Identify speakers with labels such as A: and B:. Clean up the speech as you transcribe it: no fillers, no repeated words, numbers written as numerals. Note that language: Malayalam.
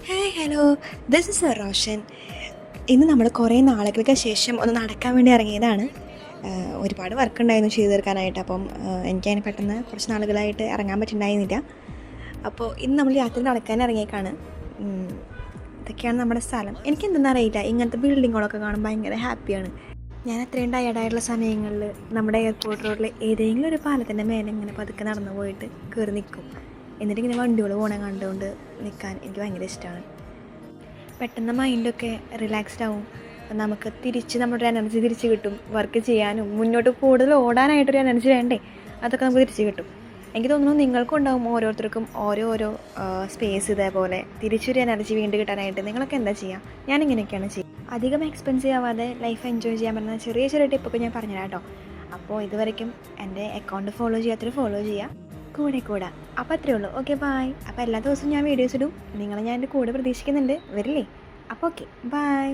A: Hi hello, this is Roshan. ഇന്ന് നമ്മൾ കുറേ നാളുകൾക്ക് ശേഷം ഒന്ന് നടക്കാൻ വേണ്ടി ഇറങ്ങിയതാണ്. ഒരുപാട് വർക്ക് ഉണ്ടായിരുന്നു ചെയ്തു തീർക്കാനായിട്ട്. അപ്പം എനിക്കതിന് പെട്ടെന്ന് കുറച്ച് നാളുകളായിട്ട് ഇറങ്ങാൻ പറ്റുന്നുണ്ടായിരുന്നില്ല. അപ്പോൾ ഇന്ന് നമ്മൾ രാത്രി നടക്കാൻ ഇറങ്ങിയേക്കാണ്. ഇതൊക്കെയാണ് നമ്മുടെ സ്ഥലം. എനിക്കെന്തെന്ന് അറിയില്ല, ഇങ്ങനത്തെ ബിൽഡിങ്ങുകളൊക്കെ കാണുമ്പോൾ ഭയങ്കര ഹാപ്പിയാണ്. ഞാൻ അത്രയും ടയർഡായിട്ടുള്ള സമയങ്ങളിൽ നമ്മുടെ എയർപോർട്ട് റോഡിൽ ഏതെങ്കിലും ഒരു പാലത്തിൻ്റെ മേലെ ഇങ്ങനെ പതുക്കെ നടന്നു പോയിട്ട് കയറി നിൽക്കും. എന്നിട്ട് ഇങ്ങനെ വണ്ടികൾ പോകണ കണ്ടുകൊണ്ട് നിൽക്കാൻ എനിക്ക് ഭയങ്കര ഇഷ്ടമാണ്. പെട്ടെന്ന് മൈൻഡൊക്കെ റിലാക്സ്ഡ് ആവും. നമുക്ക് നമ്മുടെ എനർജി തിരിച്ച് കിട്ടും. വർക്ക് ചെയ്യാനും മുന്നോട്ട് കൂടുതൽ ഓടാനായിട്ടൊരു എനർജി വേണ്ടേ, അതൊക്കെ നമുക്ക് തിരിച്ച് കിട്ടും. എനിക്ക് തോന്നുന്നു നിങ്ങൾക്കും ഉണ്ടാവും, ഓരോരുത്തർക്കും ഓരോ സ്പേസ് ഇതേപോലെ തിരിച്ചൊരു എനർജി വീണ്ടും കിട്ടാനായിട്ട്. നിങ്ങളൊക്കെ എന്താ ചെയ്യുക? ഞാനിങ്ങനെയൊക്കെയാണ് ചെയ്യുക. അധികം എക്സ്പെൻസീവ് ആവാതെ ലൈഫ് എൻജോയ് ചെയ്യാൻ പറ്റുന്ന ചെറിയ ചെറിയ ടിപ്പൊക്കെ ഞാൻ പറഞ്ഞുതരാം കേട്ടോ. അപ്പോൾ ഇതുവരെയ്ക്കും എൻ്റെ അക്കൗണ്ട് ഫോളോ ചെയ്യാത്തൊരു ഫോളോ ചെയ്യുക, കൂടെ. അപ്പോൾ അത്രയേ ഉള്ളൂ. Okay, bye. അപ്പോൾ എല്ലാ ദിവസവും ഞാൻ വീഡിയോസ് ഇടും. നിങ്ങളെ ഞാൻ എൻ്റെ കൂടെ പ്രതീക്ഷിക്കുന്നുണ്ട്. വരില്ലേ? അപ്പോൾ ഓക്കെ, ബായ്.